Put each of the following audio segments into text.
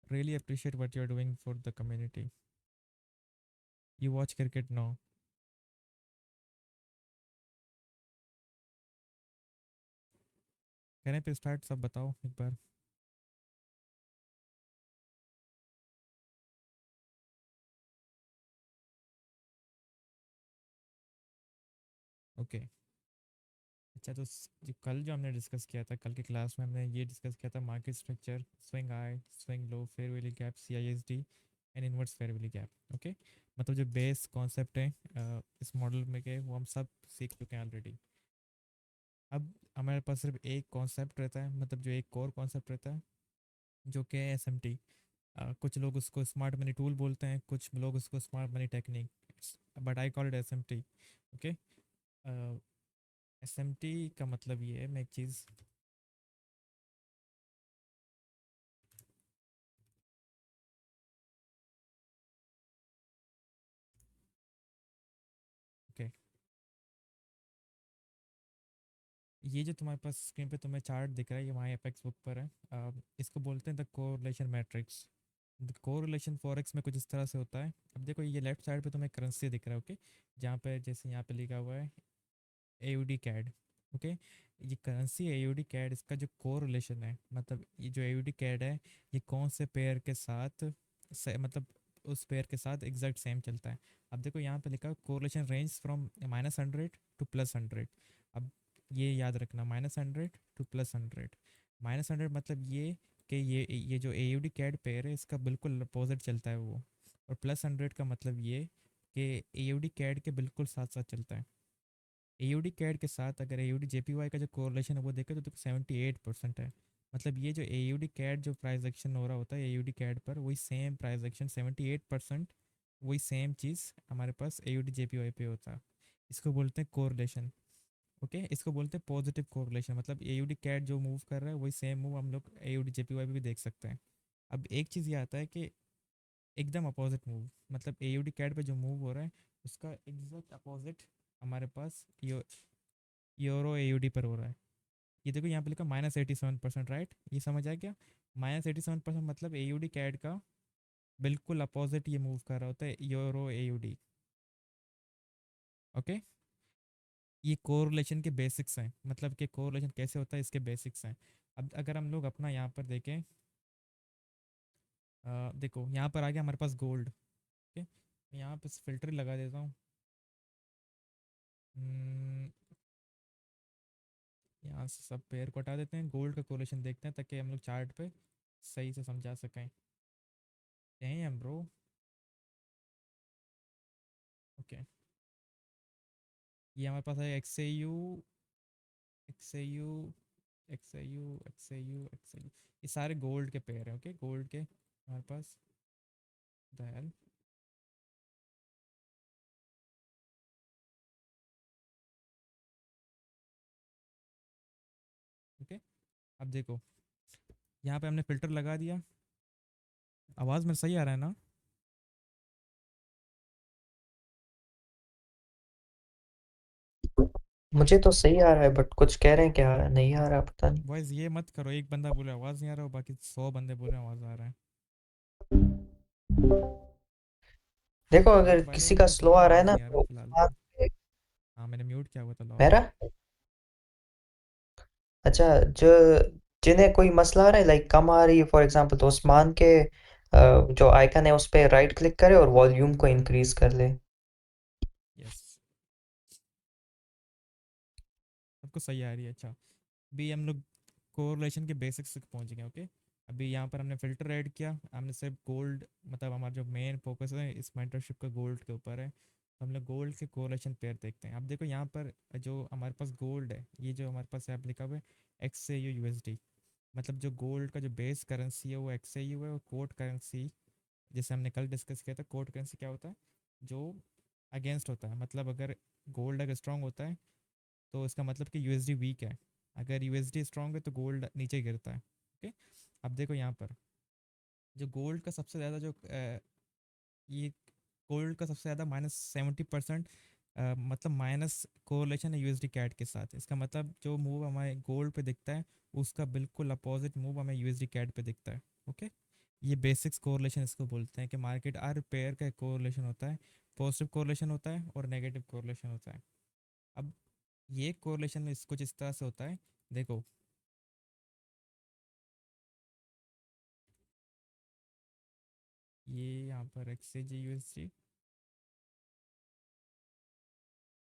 Really appreciate what you're doing for the community. You watch cricket now. कहने पे start सब बताओ एक बार. ओके. अच्छा तो जो कल जो हमने डिस्कस किया था, कल की क्लास में हमने ये डिस्कस किया था market structure, swing high, swing low, fair value gap, CISD and inverse fair value gap. Okay. मतलब जो बेस कॉन्सेप्ट है इस मॉडल में के वो हम सब सीख चुके हैं ऑलरेडी. अब हमारे पास सिर्फ एक कॉन्सेप्ट रहता है, मतलब जो एक कोर कॉन्सेप्ट रहता है, जो कि है SMT. कुछ लोग उसको स्मार्ट मनी टूल बोलते हैं, कुछ लोग उसको smart money technique, but I call it SMT. Okay. SMT का मतलब ये है, मैं एक चीज़. ओके. ये जो तुम्हारे पास स्क्रीन पे तुम्हें चार्ट दिख रहा है, ये वहाँ एपेक्स बुक पर है. इसको बोलते हैं the correlation matrix. The correlation forex में कुछ इस तरह से होता है. अब देखो ये लेफ्ट साइड पे तुम्हें करेंसी दिख रहा है. ओके. जहाँ पे जैसे यहाँ पे लिखा हुआ है AUD कैड. ओके. ये करेंसी AUD कैड, इसका जो कोरिलेशन है, मतलब ये जो AUD कैड है, ये कौन से पेयर के साथ मतलब उस पेयर के साथ एग्जैक्ट सेम चलता है. अब देखो यहाँ पे लिखा है कोरिलेशन रेंज फ्रॉम -100 टू +100. अब ये याद रखना, -100 टू +100. -100 मतलब ये कि ये जो AUD कैड पेयर है इसका बिल्कुल अपोजिट चलता है वो. और +100 का मतलब ये कि AUD कैड के बिल्कुल साथ साथ चलता है. AUD कैड के साथ अगर AUD JPY का जो कोरिलेशन है वो देखें तो 78% है. मतलब ये जो AUD कैड जो प्राइस एक्शन हो रहा होता है AUD कैड पर, वही सेम प्राइस एक्शन 78%, वही सेम चीज़ हमारे पास AUD JPY पे होता है. इसको बोलते हैं कोरिलेशन. ओके. इसको बोलते हैं पॉजिटिव कोरिलेशन. मतलब AUD कैड जो मूव कर रहा है वही सेम मूव हम लोग AUD JPY पे भी देख सकते हैं. अब एक चीज़ ये आता है कि एकदम अपोजिट मूव, मतलब AUD कैड पे जो मूव हो रहा है उसका एग्जैक्ट अपोजिट हमारे पास यूरो AUD पर हो रहा है. ये देखो यहाँ पे लिखा -87%. राइट, ये समझ आया क्या? -87% मतलब AUD कैड का बिल्कुल अपोजिट ये मूव कर रहा होता है यूरो AUD. ओके. ये कोरिलेशन के बेसिक्स हैं, मतलब कि कोरिलेशन कैसे होता है इसके बेसिक्स हैं. अब अगर हम लोग अपना यहाँ पर देखें, देखो यहाँ पर आ गया हमारे पास गोल्ड. ओके. यहाँ पर फिल्टर लगा देता हूँ. हम्म, यहाँ से सब पेयर को हटा देते हैं, गोल्ड का कोरिलेशन देखते हैं ताकि हम लोग चार्ट पे सही से समझा सकें. यहीं हम ब्रो. ओके. ये हमारे पास है XAU XAU XAU XAU. ये सारे गोल्ड के पेयर हैं. ओके. गोल्ड के हमारे पास दयाल. ओके. अब देखो यहाँ पे हमने फिल्टर लगा दिया. आवाज़ में सही आ रहा है ना? मुझे तो सही आ रहा है बट कुछ कह रहे हैं क्या नहीं आ रहा पता नहीं। वॉइस ये मत करो, एक बंदा बोले आवाज़ नहीं आ रहा हो, बाकी 100 बंदे बोले आवाज़ आ रहा है. देखो अगर बाय द वे किसी का मुझे स्लो तुम्हारा आ रहा है आवाज़ ना नहीं आ रहा तो फिलहाल हाँ, पे. हाँ मैंने म्यूट किया हुआ था लाओ. मेरा अच्छा जो जिन्हें कोई मसला आ रहा है लाइक कम आ रही है फॉर एग्जांपल तो उस्मान के जो आइकन है उस पे राइट क्लिक करे और वॉल्यूम को इंक्रीज कर ले। यस. सबको सही आ रही है. अच्छा. अभी हम लोग कोरिलेशन के बेसिक्स तक पहुंच गए. ओके. अभी यहाँ पर हमने फ़िल्टर ऐड किया, हमने सिर्फ गोल्ड, मतलब हमारा जो मेन फोकस है इस मेंटरशिप का गोल्ड के ऊपर है, तो हम लोग गोल्ड के कोरिलेशन पेयर देखते हैं. अब देखो यहाँ पर जो हमारे पास गोल्ड है, ये जो हमारे पास ऐप लिखा हुआ है XAU USD, मतलब जो गोल्ड का जो बेस करेंसी है वो XAU है. और कोड करेंसी जैसे हमने कल डिस्कस किया था, कोड करेंसी क्या होता है? जो अगेंस्ट होता है, मतलब अगर गोल्ड अगर स्ट्रांग होता है तो इसका मतलब कि USD वीक है. अगर USD स्ट्रांग है तो गोल्ड नीचे गिरता है. ओके. अब देखो यहाँ पर जो गोल्ड का सबसे ज़्यादा जो ये गोल्ड का सबसे ज़्यादा -70%, मतलब माइनस कोरिलेशन है USD कैट के साथ. इसका मतलब जो मूव हमारे गोल्ड पे दिखता है उसका बिल्कुल अपोजिट मूव हमें USD कैट पे दिखता है. ओके. ये बेसिक्स कोरिलेशन इसको बोलते हैं कि मार्केट हर पेयर का एक कोरिलेशन होता है, पॉजिटिव कोरिलेशन होता है और नेगेटिव कोरिलेशन होता है। अब ये कोरिलेशन में कुछ इस तरह से होता है, देखो ये यहाँ पर एक्सचेंज यूएसडी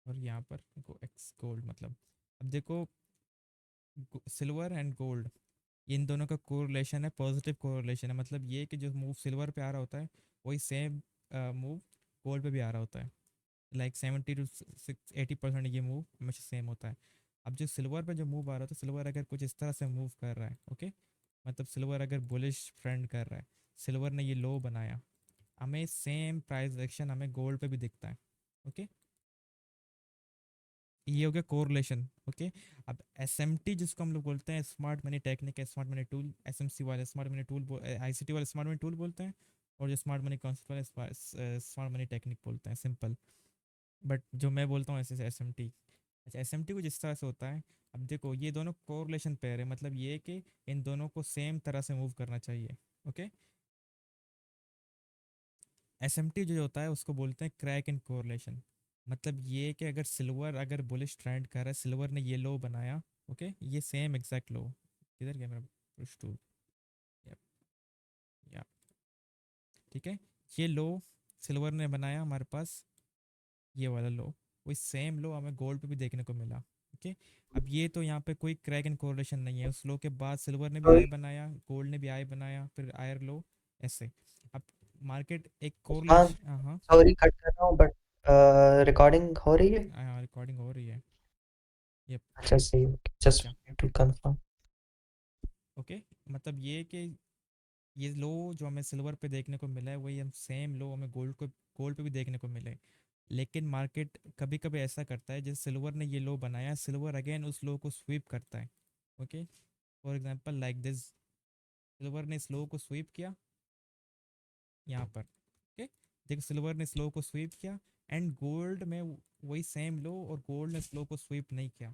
और यहाँ पर एक्स गोल्ड, मतलब अब देखो सिल्वर एंड गोल्ड इन दोनों का कोरिलेशन है, पॉजिटिव कोरिलेशन है, मतलब ये कि जो मूव सिल्वर पे आ रहा होता है वही सेम मूव गोल्ड पे भी आ रहा होता है। लाइक 70 to 80% ये मूव हमेशा सेम होता है। अब जो सिल्वर पे जो मूव आ रहा था, सिल्वर अगर कुछ इस तरह से मूव कर रहा है, ओके, मतलब सिल्वर अगर बुलिश ट्रेंड कर रहा है, सिल्वर ने ये लो बनाया, हमें सेम प्राइस एक्शन हमें गोल्ड पे भी दिखता है। ओके, ये हो गया कोरिलेशन। ओके, अब एसएमटी जिसको हम लोग बोलते हैं स्मार्ट मनी टेक्निक है, स्मार्ट मनी टूल, एसएमसी वाले स्मार्ट मनी टूल, आईसीटी वाले स्मार्ट मनी टूल बोलते हैं, और जो स्मार्ट मनी कॉन्सेप्ट वाले स्मार्ट मनी टेक्निक बोलते हैं, सिंपल। बट जो मैं बोलता हूँ ऐसे एसएमटी। अच्छा, एसएमटी कुछ इस तरह से होता है, अब देखो ये दोनों कोरिलेशन पेयर है, मतलब ये कि इन दोनों को सेम तरह से मूव करना चाहिए। ओके, एसएमटी जो होता है उसको बोलते हैं क्रैक इन कोरिलेशन, मतलब ये कि अगर सिल्वर अगर बुलिश ट्रेंड कर रहा है, सिल्वर ने ये लो बनाया, ओके, ये सेम एग्जैक्ट लो, किधर गया मेरा पुश टूल, या, या, ठीक है, ये लो सिल्वर ने बनाया हमारे पास, ये वाला लो, वही सेम लो हमें गोल्ड पे भी देखने को मिला। ओके, अब ये तो यहाँ पे कोई क्रैक एंड कोरिलेशन नहीं है, उस लो के बाद सिल्वर ने भी आई बनाया, गोल्ड ने भी आई बनाया, फिर आयर लो, ऐसे। अब मार्केट एक हाँ, कोरिलेशन, हाँ हाँ, सॉरी कट कर रहा हूँ, बट रिकॉर्डिंग हो रही है? हाँ रिकॉर्डिंग हो रही है। यप। अच्छा, सही, जस्ट अच्छा, टू कंफर्म। ओके, मतलब ये कि ये लो जो हमें सिल्वर पे देखने को मिला है वही हम सेम लो हमें गोल्ड पे भी देखने को मिले। लेकिन मार्केट कभी कभी ऐसा करता है, जैसे सिल्वर ने ये लो बनाया, सिल्वर अगेन उस लो को स्वीप करता है। Okay, for example like this, silver ने इस लो को स्वीप किया यहाँ पर। ओके, देखो सिल्वर ने स्लो को स्वीप किया, एंड गोल्ड में वही सेम लो और गोल्ड ने स्लो को स्वीप नहीं किया,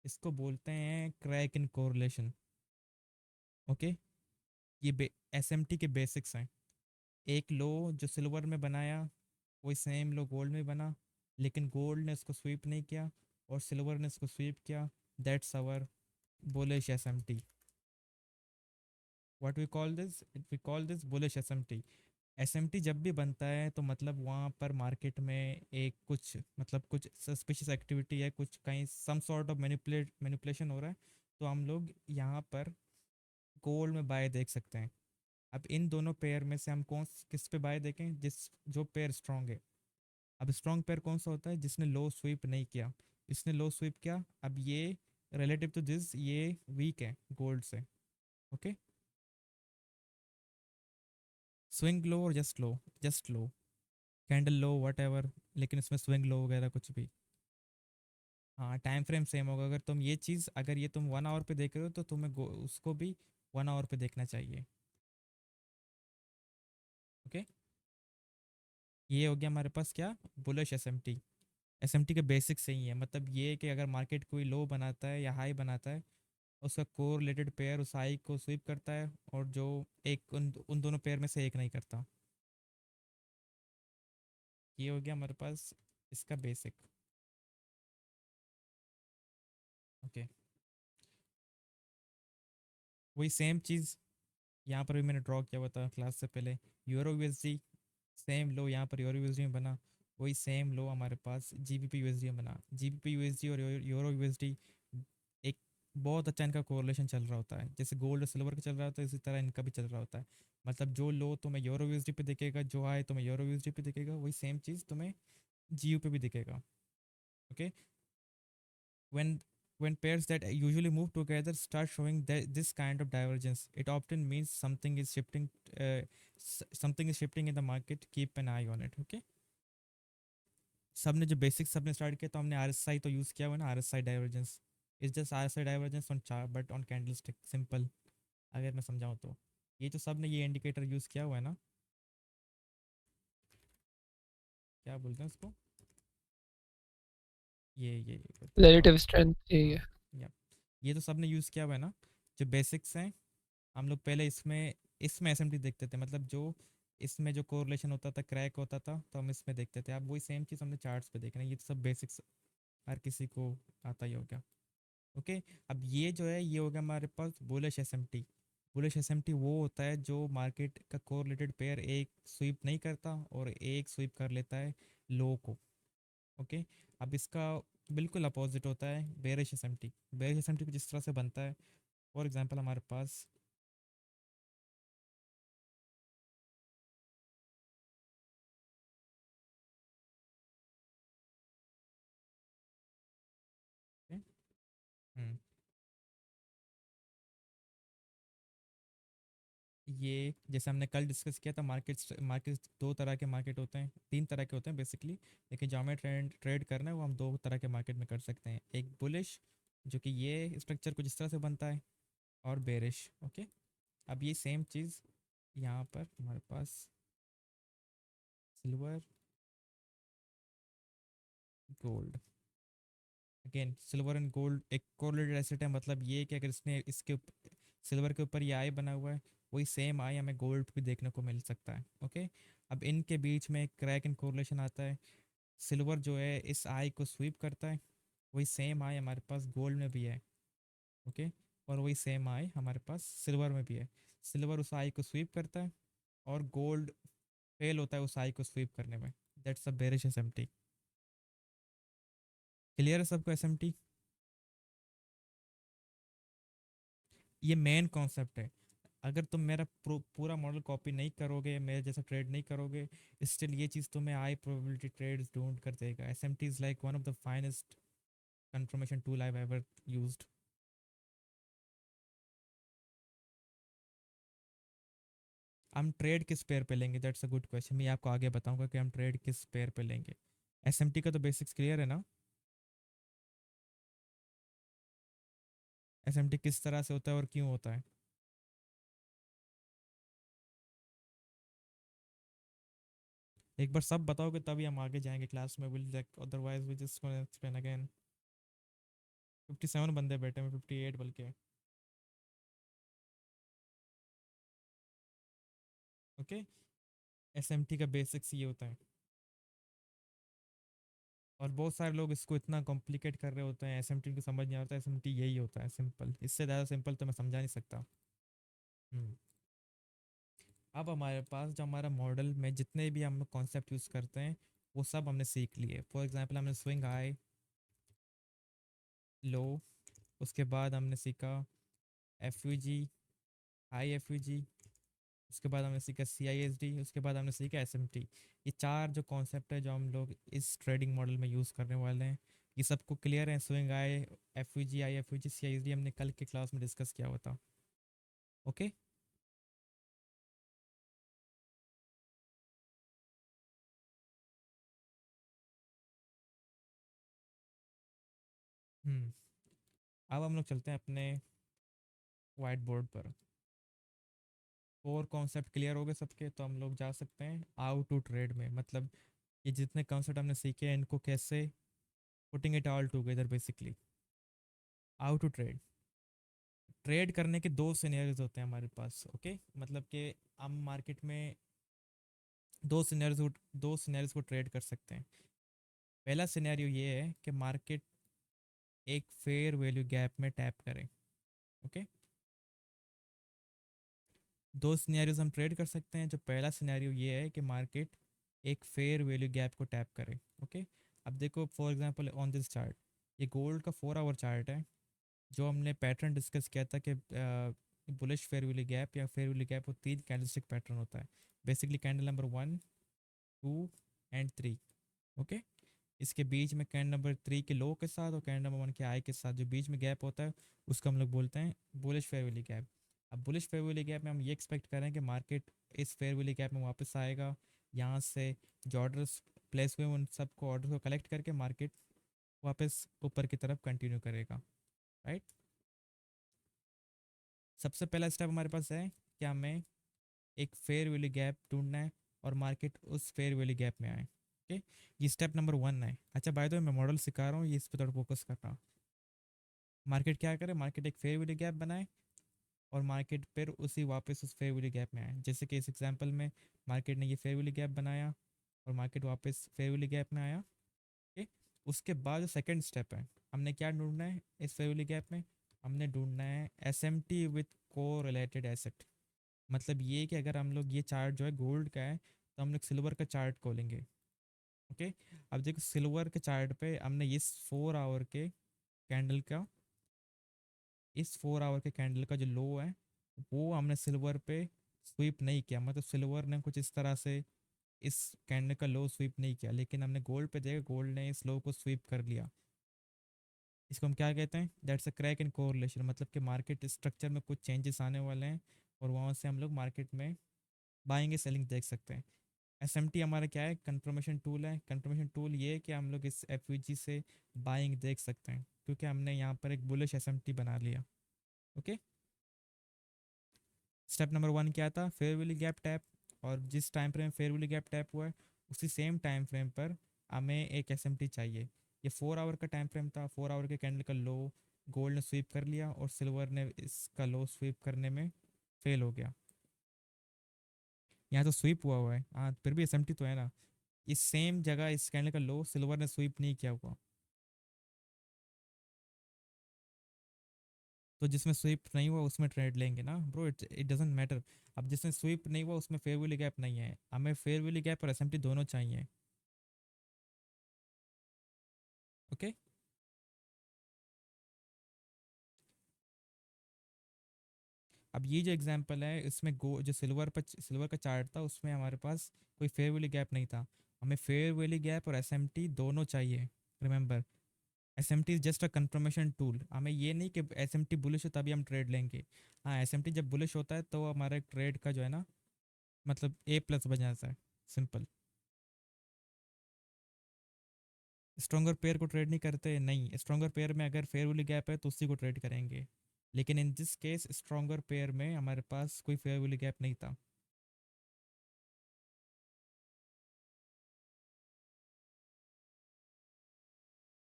इसको बोलते हैं क्रैक इन कोरिलेशन। ओके, ये एसएमटी के बेसिक्स हैं। एक लो जो सिल्वर में बनाया वही सेम लो गोल्ड में बना, लेकिन गोल्ड ने उसको स्वीप नहीं किया और सिल्वर ने उसको स्वीप किया, that's our bullish SMT. What we call this, we call this bullish SMT. SMT जब भी बनता है तो मतलब वहाँ पर मार्केट में एक कुछ मतलब कुछ सस्पिशियस एक्टिविटी है, कुछ कहीं सम सॉर्ट ऑफ मैनिपुलेशन हो रहा है, तो हम लोग यहाँ पर गोल्ड में बाय देख सकते हैं। अब इन दोनों पेयर में से हम किस पे बाय देखें, जिस जो पेयर स्ट्रांग है। अब स्ट्रांग पेयर कौन सा होता है, जिसने लो स्वीप नहीं किया, इसने लो स्वीप किया, अब ये रिलेटिव टू दिस ये वीक है गोल्ड से। ओके, स्विंग लो और just low, candle low what ever, लेकिन इसमें स्विंग लो वगैरह कुछ भी। हाँ, टाइम फ्रेम सेम होगा, अगर तुम ये चीज़ अगर ये तुम 1 आवर पे देख रहे हो तो तुम्हें उसको भी 1 आवर पे देखना चाहिए। ओके, ये हो गया हमारे पास क्या, बुलिश एसएमटी। एसएमटी के बेसिक सही है, मतलब ये कि अगर मार्केट कोई लो बनाता है या हाई बनाता है, उसका कोरिलेटेड पेयर उस हाई को स्वीप करता है, और जो एक उन दोनों पेयर में से एक नहीं करता। ये हो गया हमारे पास इसका बेसिक। ओके, वही सेम चीज़ यहाँ पर भी मैंने ड्रॉ किया हुआ था क्लास से पहले, यूरो यूएसडी सेम लो यहाँ पर यूरो यूएसडी में बना, वही सेम लो हमारे पास जीबीपी यूएसडी में बना। जीबीपी यूएसडी और यूरो यूएसडी एक बहुत अच्छा इनका कोरिलेशन चल रहा होता है, जैसे गोल्ड और सिल्वर का चल रहा होता है, इसी तरह इनका भी चल रहा होता है। मतलब जो लो तुम्हें यूरो यूएसडी पे दिखेगा, जो हाई तुम्हें यूरो यूएसडी पे दिखेगा, वही सेम चीज़ तुम्हें जीयू पे भी दिखेगा। Okay, when when pairs that usually move together start showing this kind of divergence, it often means something is shifting in the market, keep an eye on it। okay, सबने जो basic सबने start किया, तो हमने RSI तो use किया हुआ है ना, RSI divergence is just RSI divergence on chart but on candlestick, simple. अगर मैं समझाऊँ तो ये जो सबने ये इंडिकेटर यूज़ किया हुआ है ना, क्या बोलते हैं उसको, ये रिलेटिव थोड़ा, स्ट्रेंथ यही हाँ, है। या ये तो सबने यूज़ किया हुआ है ना, जो बेसिक्स हैं। हम लोग पहले इसमें इसमें एसएमटी देखते थे, मतलब जो इसमें जो कोरिलेशन होता था, क्रैक होता था, तो हम इसमें देखते थे। अब वही सेम चीज़ हमने चार्ट्स पे देखना है। ये तो सब बेसिक्स हर किसी को आता ही होगा। ओके, अब ये जो है ये हो गया हमारे पास बुलिश एसएमटी। बुलिश एसएमटी वो होता है जो मार्केट का कोरिलेटेड पेयर एक स्वीप नहीं करता और एक स्वीप कर लेता है लो को। ओके, अब इसका बिल्कुल अपोजिट होता है बेरिश एसएमटी। बेरिश एसएमटी जिस तरह से बनता है, फॉर एग्जांपल हमारे पास okay, हम्म, ये जैसे हमने कल डिस्कस किया था, मार्केट्स मार्केट्स दो तरह के मार्केट होते हैं, तीन तरह के होते हैं बेसिकली। लेकिन जो हमें ट्रेंड ट्रेड करना है वो हम दो तरह के मार्केट में कर सकते हैं। एक बुलिश, जो कि ये स्ट्रक्चर कुछ इस तरह से बनता है, और बेरिश। ओके, अब ये सेम चीज़ यहाँ पर हमारे पास silver, gold. Again silver and gold एक कोरिलेटेड एसेट है, मतलब ये कि अगर इसने इसके सिल्वर के ऊपर ये आई बना हुआ है, वही सेम आई हमें गोल्ड भी देखने को मिल सकता है। ओके, अब इनके बीच में एक क्रैक इन कोरिलेशन आता है। सिल्वर जो है इस आई को स्वीप करता है, वही सेम आई हमारे पास गोल्ड में भी है। ओके, और वही सेम आई हमारे पास सिल्वर में भी है। सिल्वर उस आई को स्वीप करता है और गोल्ड फेल होता है उस आई को स्वीप करने में। That's a bearish SMT. Clear है सबको एसएमटी? ये मेन कॉन्सेप्ट है। अगर तुम मेरा पूरा मॉडल कॉपी नहीं करोगे, मेरे जैसा ट्रेड नहीं करोगे, स्टिल ये चीज़ तुम्हें हाई प्रोबेबिलिटी ट्रेड्स ढूंढ कर देगा। S M T is like one of the finest confirmation tool I ever used. हम ट्रेड किस पेयर पे लेंगे, दैट्स अ गुड क्वेश्चन। मैं आपको आगे बताऊंगा कि हम ट्रेड किस पेयर पे लेंगे। एस एम टी का तो बेसिक्स क्लियर है ना? एस एम टी किस तरह से होता है और क्यों होता है? एक बार सब बताओगे तभी हम आगे जाएंगे क्लास में। Will otherwise we just explain again. 57 बंदे बैठे हैं, 58 बल्कि। ओके, एस एम टी का बेसिक्स ये होता है, और बहुत सारे लोग इसको इतना कॉम्प्लिकेट कर रहे होते हैं, एसएमटी को समझ नहीं आता। एसएमटी यही होता है, सिंपल। इससे ज़्यादा सिंपल तो मैं समझा नहीं सकता। हम्म, अब हमारे पास जो हमारा मॉडल में जितने भी हम कॉन्सेप्ट यूज़ करते हैं वो सब हमने सीख लिए। फॉर एग्जांपल हमने स्विंग हाई, लो, उसके बाद हमने सीखा एफ यू जी, हाई एफ यू जी, उसके बाद हमने सीखा सी आई एस डी, उसके बाद हमने सीखा एस एम टी। ये चार जो कॉन्सेप्ट है जो हम लोग इस ट्रेडिंग मॉडल में यूज़ करने वाले हैं, ये सबको क्लियर है? Swing high, F U G, I F U G, C I S D हमने कल के क्लास में डिस्कस किया हुआ था। ओके। हम्म, अब हम लोग चलते हैं अपने वाइट बोर्ड पर। और कॉन्सेप्ट क्लियर हो गए सबके, तो हम लोग जा सकते हैं आउट टू ट्रेड में। मतलब ये जितने कॉन्सेप्ट हमने सीखे हैं इनको कैसे putting it all together basically. Out to trade, trade करने के दो सिनेरियोज होते हैं हमारे पास। ओके, मतलब कि हम मार्केट में दो सिनेरियोज को ट्रेड कर सकते हैं। पहला सिनेरियो ये है कि मार्केट एक फेयर वैल्यू गैप में टैप करें। ओके, दो सिनेरियोज हम ट्रेड कर सकते हैं। जो पहला सिनेरियो ये है कि मार्केट एक फेयर वैल्यू गैप को टैप करे। ओके, अब देखो for example on this chart, ये गोल्ड का 4 आवर चार्ट है। जो हमने पैटर्न डिस्कस किया था कि बुलिश फेयर वैल्यू गैप या फेयर वैल्यू गैप वो तीन कैंडलस्टिक पैटर्न होता है basically. Candle number 1, 2 and 3। Okay, इसके बीच में कैंडल नंबर 3 के लो के साथ और कैंडल नंबर 1 के आई के साथ जो बीच में गैप होता है उसको हम लोग बोलते हैं बुलिश फेयर वैल्यू गैप। अब बुलिश फेयर वैल्यू गैप में हम ये एक्सपेक्ट करें कि मार्केट इस फेयर वैल्यू गैप में वापस आएगा। यहाँ से जो ऑर्डर्स प्लेस हुए उन सबको ऑर्डर को कलेक्ट करके मार्केट वापस ऊपर की तरफ कंटिन्यू करेगा। राइट, सबसे पहला स्टेप हमारे पास है कि हमें एक फेयर वैल्यू गैप ढूंढना है और मार्केट उस फेयर वैल्यू गैप में आए। ओके, ये स्टेप नंबर 1 है। अच्छा, बाय द वे मैं मॉडल सिखा रहा हूँ, ये इस पर थोड़ा फोकस कर रहा हूँ। मार्केट क्या करे, मार्केट एक फेयर वैल्यू गैप बनाए, और मार्केट फिर उसी वापस उस फेयर वैल्यू गैप में आया। जैसे कि इस एग्जांपल में मार्केट ने ये फेयर वैल्यू गैप बनाया और मार्केट वापस फेयर वैल्यू गैप में आया। ओके, उसके बाद जो सेकंड स्टेप है, हमने क्या ढूंढना है इस फेयर वैल्यू गैप में? हमने ढूंढना है एस एम टी विथ को रिलेटेड एसेट। मतलब ये कि अगर हम लोग ये चार्ट जो है गोल्ड का है तो हम लोग सिल्वर का चार्ट खोलेंगे। ओके, अब देखो सिल्वर के चार्ट पे हमने इस 4 आवर के कैंडल का, इस 4 आवर के कैंडल का जो लो है वो हमने सिल्वर पे स्वीप नहीं किया। मतलब सिल्वर ने कुछ इस तरह से इस कैंडल का लो स्वीप नहीं किया, लेकिन हमने गोल्ड पे देखा गोल्ड ने इस लो को स्वीप कर लिया। इसको हम क्या कहते हैं? That's a crack in correlation. मतलब कि मार्केट स्ट्रक्चर में कुछ चेंजेस आने वाले हैं और वहाँ से हम लोग मार्केट में बाइंग या सेलिंग देख सकते हैं। एस एम टी हमारा क्या है? कंफर्मेशन टूल है। कंफर्मेशन टूल ये है कि हम लोग इस एफ से बाइंग देख सकते हैं क्योंकि हमने यहाँ पर एक बुलिश एस एम टी बना लिया। ओके, स्टेप नंबर 1 क्या था? Fair value gap tap. और जिस time frame fair value gap tap हुआ है उसी सेम टाइम फ्रेम पर हमें एक एस एम टी चाहिए। ये 4 आवर का टाइम फ्रेम था। 4 आवर के कैंडल का लो गोल्ड ने स्वीप कर लिया और सिल्वर ने इसका लो स्वीप करने में फेल हो गया। यहाँ तो स्वीप हुआ हुआ है, हाँ, फिर भी एस एम टी तो है ना। इस सेम जगह इस कैंडल का लो सिल्वर ने स्वीप नहीं किया हुआ। तो जिसमें स्वीप नहीं हुआ उसमें ट्रेड लेंगे ना bro, it it doesn't matter. अब जिसमें स्वीप नहीं हुआ उसमें फेयर वैल्यू गैप नहीं है, हमें फेयर वैल्यू गैप और एसएमटी दोनों चाहिए। ओके, अब ये जो एग्जांपल है इसमें गो जो सिल्वर पर सिल्वर का चार्ट था उसमें हमारे पास कोई फेयर वैल्यू गैप नहीं था। हमें फेयर वैल्यू गैप और एसएमटी दोनों चाहिए। Remember, SMT is just a confirmation tool. हमें ये नहीं कि एसएमटी बुलिश हो तभी हम ट्रेड लेंगे। हाँ, एसएमटी जब बुलिश होता है तो हमारे ट्रेड का जो है ना, मतलब ए प्लस बन जाता है। सिंपल। स्ट्रॉन्गर पेयर को ट्रेड नहीं करते, नहीं, स्ट्रॉन्गर पेयर में अगर फेयर वैल्यू गैप है तो उसी को ट्रेड करेंगे। लेकिन in this case stronger pair में हमारे पास कोई फेयर वैल्यू गैप नहीं था।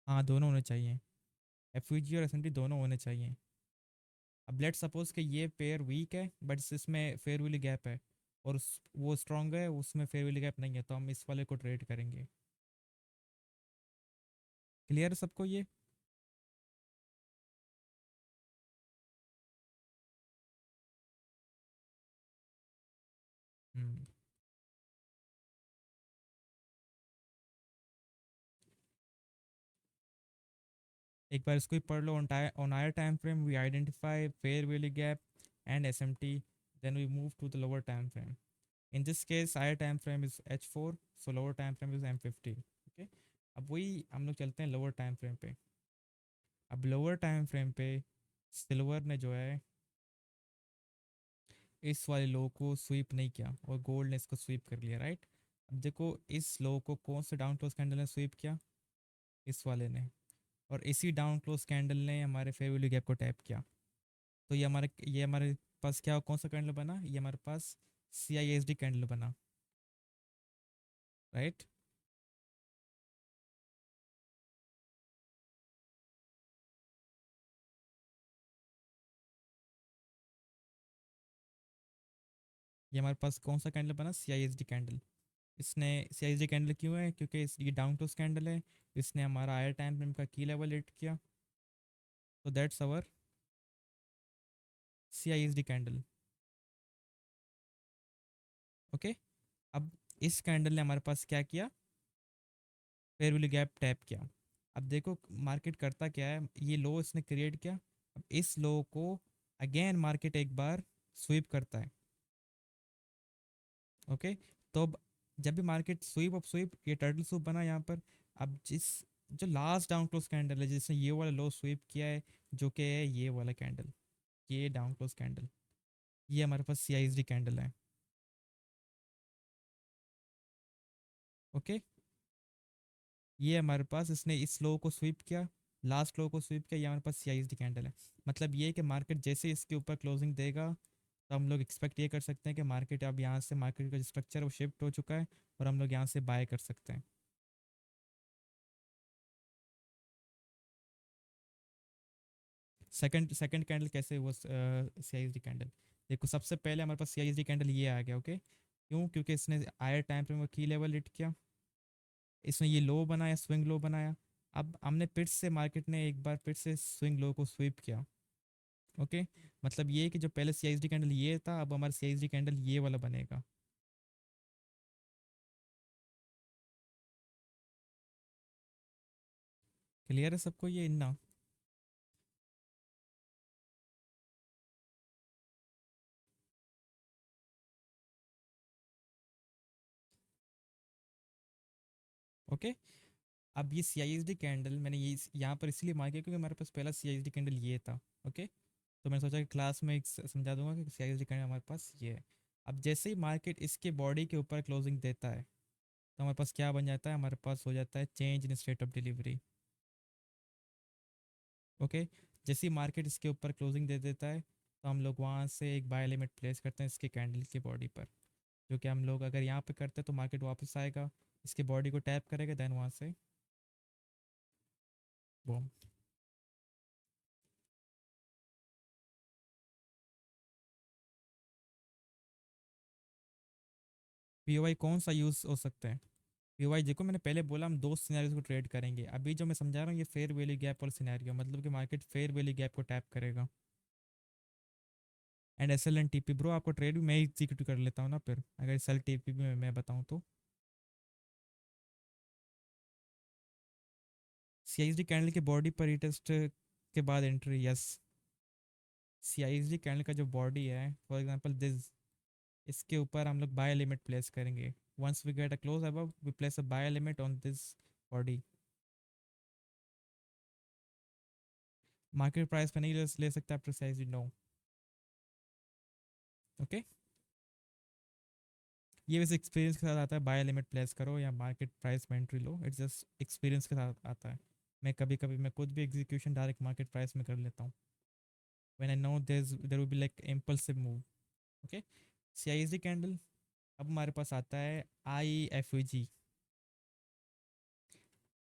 हाँ, दोनों होने चाहिए। एफयूजी और एसएमटी दोनों होने चाहिए। अब लेट सपोज कि ये पेयर वीक है बट इसमें फेयर वैल्यू गैप है और वो स्ट्रॉन्ग है उसमें फेयर वैल्यू गैप नहीं है, तो हम इस वाले को ट्रेड करेंगे। क्लियर है सबको ये? हम्म, एक बार इसको ही पढ़ लो। On higher time frame we identify fair value gap and SMT, then we move to the lower time frame. In this case, higher time frame is H4, so lower time frame is M50। Okay, अब वही हम लोग चलते हैं lower time frame पे। अब lower time frame पे silver ने जो है इस वाले लो को स्वीप नहीं किया और गोल्ड ने इसको स्वीप कर लिया, राइट? अब देखो इस लो को कौन से डाउन क्लोज कैंडल ने स्वीप किया? इस वाले ने। और इसी डाउन क्लोज कैंडल ने हमारे फेयर वैल्यू गैप को टैप किया। तो ये हमारे पास क्या कौन सा कैंडल बना? ये हमारे पास CISD कैंडल बना, राइट? ये हमारे पास कौन सा कैंडल बना? CISD candle. इसने CISD कैंडल क्यों है? क्योंकि ये डाउन टू कैंडल है। इसने हमारा हायर टाइम फ्रेम का की लेवल हिट किया, तो that's our CISD candle. Okay, अब इस कैंडल ने हमारे पास क्या किया? फेयर वैल्यू गैप टैप किया। अब देखो मार्केट करता क्या है, ये लो इसने क्रिएट किया। अब इस लो को अगेन मार्केट एक बार स्वीप करता है। ओके, तो अब जब भी मार्केट स्वीप अप स्वीप, ये टर्टल स्वीप बना यहाँ पर। अब जिस जो लास्ट डाउन क्लोज कैंडल है जिसने ये वाला लो स्वीप किया है, जो कि है ये वाला कैंडल, ये डाउन क्लोज कैंडल, ये हमारे पास CISD कैंडल है। ओके, ये हमारे पास इसने इस लो को स्वीप किया, लास्ट लो को स्वीप किया, ये हमारे पास CISD कैंडल है। मतलब ये कि मार्केट जैसे इसके ऊपर क्लोजिंग देगा तो हम लोग एक्सपेक्ट ये कर सकते हैं कि मार्केट अब यहाँ से मार्केट का जो स्ट्रक्चर है वो शिफ्ट हो चुका है और हम लोग यहाँ से बाय कर सकते हैं। सेकंड सेकंड कैंडल कैसे हुआ CISD कैंडल? देखो सबसे पहले हमारे पास CISD कैंडल ये आ गया, ओके। क्यों? क्योंकि इसने हायर टाइम फ्रेम में की लेवल हिट किया, इसने ये लो बनाया, स्विंग लो बनाया। अब हमने फिर से मार्केट ने एक बार फिर से स्विंग लो को स्वीप किया, ओके। मतलब ये कि जो पहले CISD कैंडल ये था, अब हमारा CISD कैंडल ये वाला बनेगा। क्लियर है सबको ये इतना? ओके। अब ये CISD कैंडल मैंने ये यहाँ पर इसलिए मार किया क्योंकि हमारे पास पहला CISD कैंडल ये था, ओके। तो मैंने सोचा कि क्लास में एक समझा दूंगा कि CISD कैंडल हमारे पास ये है। अब जैसे ही मार्केट इसके बॉडी के ऊपर क्लोजिंग देता है, तो हमारे पास क्या बन जाता है? हमारे पास हो जाता है change in state of delivery, okay. जैसे ही मार्केट इसके ऊपर क्लोजिंग दे देता है, तो हम लोग वहाँ से एक बाय लिमिट प्लेस करते हैं इसके कैंडल की बॉडी पर। जो कि हम लोग अगर यहाँ पे करते हैं तो मार्केट वापस आएगा, इसके बॉडी को टैप करेगा, देन वहाँ से बूम। POI कौन सा यूज़ हो सकता है? POI देखो मैंने पहले बोला हम दो सिनेरियोज को ट्रेड करेंगे। अभी जो मैं समझा रहा हूँ ये फेयर वैल्यू गैप और सिनेरियो, मतलब कि मार्केट फेयर वैल्यू गैप को टैप करेगा। And SL and TP bro आपको ट्रेड भी मैं ही एग्जीक्यूट कर लेता हूँ ना फिर, अगर SL TP भी मैं बताऊँ तो। CISD कैंडल की बॉडी पर रीटेस्ट के बाद एंट्री, यस। CISD कैंडल का जो बॉडी है, फॉर एग्जांपल दिस, इसके ऊपर हम लोग बाय लिमिट प्लेस करेंगे। Once we get a close above we place a buy limit on this body. Market price पे नहीं ले सकते आप प्रिसाइजली, नो, ओके। ये वैसे एक्सपीरियंस के साथ आता है, बाय लिमिट प्लेस करो या मार्केट प्राइस में entry low, it's just experience के साथ आता है। मैं कभी कभी मैं खुद भी एग्जीक्यूशन डायरेक्ट मार्केट प्राइस में कर लेता हूँ, when I know there will be like impulsive move, okay. CISD candle, अब हमारे पास आता है IFVG।